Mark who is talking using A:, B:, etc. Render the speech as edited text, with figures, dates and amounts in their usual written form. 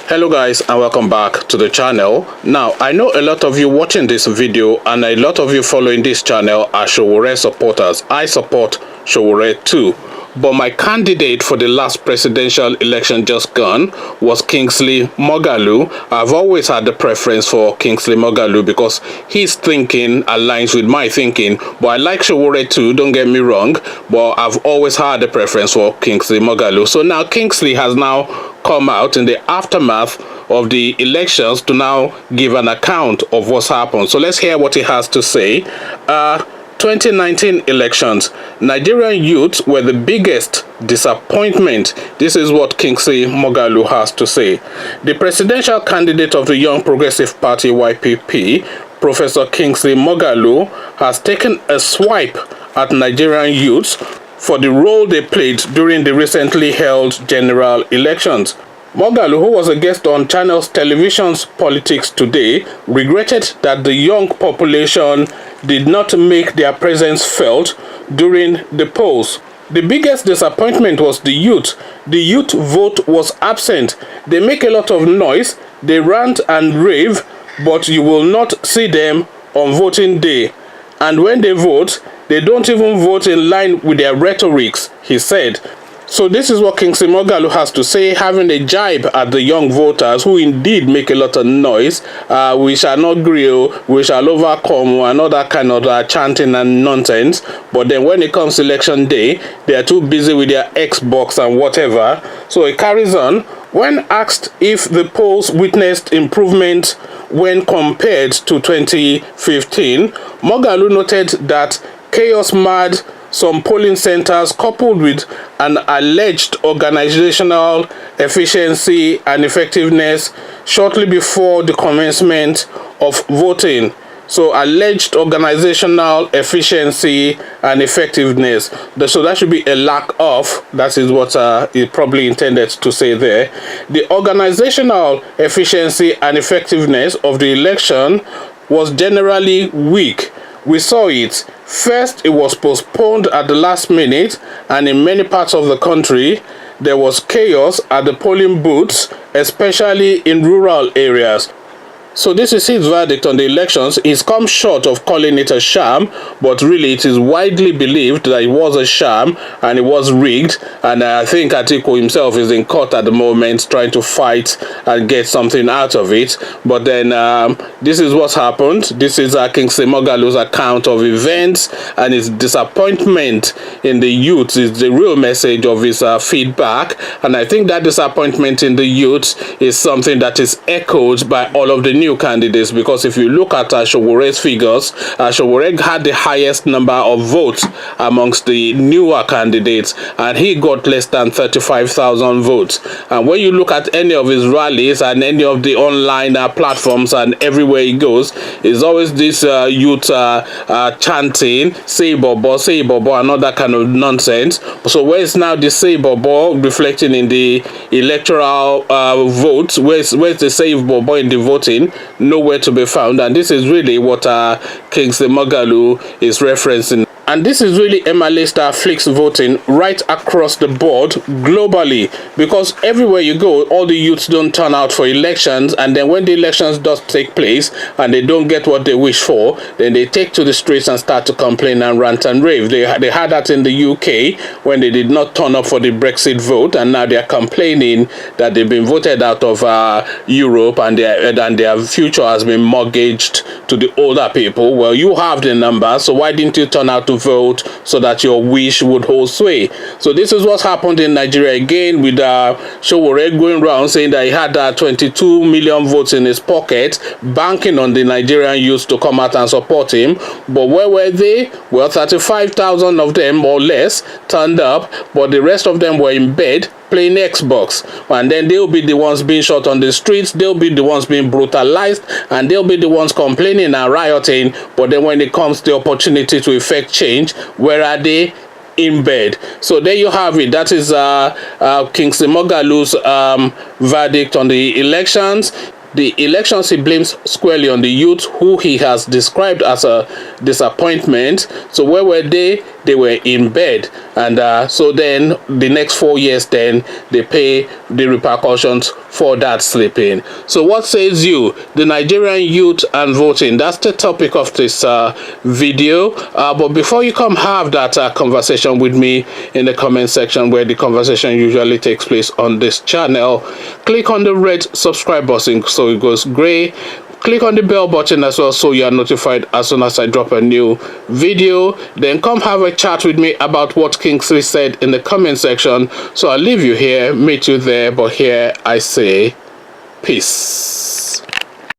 A: Hello guys, and welcome back to the channel. Now, I know a lot of you watching this video and a lot of you following this channel are Sowore supporters. I support Sowore too. But my candidate for the last presidential election just gone was Kingsley Moghalu. I've always had the preference for Kingsley Moghalu because his thinking aligns with my thinking. But I like Sowore too, don't get me wrong. But I've always had the preference for Kingsley Moghalu. So now Kingsley has now come out in the aftermath of the elections to now give an account of what's happened. So let's hear what he has to say. 2019 elections, Nigerian youths were the biggest disappointment. This is what Kingsley Moghalu has to say. The presidential candidate of the Young Progressive Party YPP, Professor Kingsley Moghalu, has taken a swipe at Nigerian youths for the role they played during the recently held general elections. Moghalu, who was a guest on Channels Television's Politics Today, regretted that the young population did not make their presence felt during the polls. The biggest disappointment was the youth. The youth vote was absent. They make a lot of noise, they rant and rave, but you will not see them on voting day. And when they vote, they don't even vote in line with their rhetorics, he said. So this is what Kingsley Moghalu has to say, having a jibe at the young voters who indeed make a lot of noise. We shall not grill, we shall overcome, and all that kind of chanting and nonsense. But then when it comes to election day, they are too busy with their Xbox and whatever. So it carries on. When asked if the polls witnessed improvement when compared to 2015, Moghalu noted that chaos marred some polling centers coupled with an alleged organizational efficiency and effectiveness shortly before the commencement of voting. So alleged organizational efficiency and effectiveness. So that should be a lack of. That is what he probably intended to say there. The organizational efficiency and effectiveness of the election was generally weak. We saw it. First, it was postponed at the last minute, and in many parts of the country, there was chaos at the polling booths, especially in rural areas. So this is his verdict on the elections. He's come short of calling it a sham, but really it is widely believed that it was a sham and it was rigged. And I think Atiku himself is in court at the moment trying to fight and get something out of it. But then this is what's happened. This is Kingsley Moghalu's account of events, and his disappointment in the youth is the real message of his feedback. And I think that disappointment in the youth is something that is echoed by all of the new candidates, because if you look at Sowore's figures, Sowore had the highest number of votes amongst the newer candidates, and he got less than 35,000 votes. And when you look at any of his rallies and any of the online platforms and everywhere he goes, is always this youth chanting "Say Bobo," and all that kind of nonsense. So where is now the "Say Bobo" reflecting in the electoral votes? Where's the "Say Bobo" in the voting? Nowhere to be found. And this is really what Kingsley Moghalu is referencing. And this is really Emma that flicks voting right across the board globally, because everywhere you go, all the youths don't turn out for elections, and then when the elections does take place and they don't get what they wish for, then they take to the streets and start to complain and rant and rave. They had that in the UK when they did not turn up for the Brexit vote, and now they are complaining that they've been voted out of Europe and their future has been mortgaged to the older people. Well, you have the number, so why didn't you turn out to vote so that your wish would hold sway? So this is what's happened in Nigeria again, with Sowore going around saying that he had 22 million votes in his pocket, banking on the Nigerian youth to come out and support him. But where were they? Well, 35,000 of them or less turned up, but the rest of them were in bed playing Xbox, and then they'll be the ones being shot on the streets, they'll be the ones being brutalized, and they'll be the ones complaining and rioting. But then when it comes to the opportunity to effect change, where are they? In bed. So there you have it. That is Kingsley Moghalu's verdict on the elections. The elections he blames squarely on the youth, who he has described as a disappointment. So where were they? they were in bed, and so then the next 4 years then they pay the repercussions for that sleeping. So what says you, the Nigerian youth and voting? That's the topic of this video. But before you come have that conversation with me in the comment section, where the conversation usually takes place on this channel, click on the red subscribe button so it goes gray. Click on the bell button as well so you are notified as soon as I drop a new video. Then come have a chat with me about what Kingsley said in the comment section. So I'll leave you here, meet you there, but here I say peace.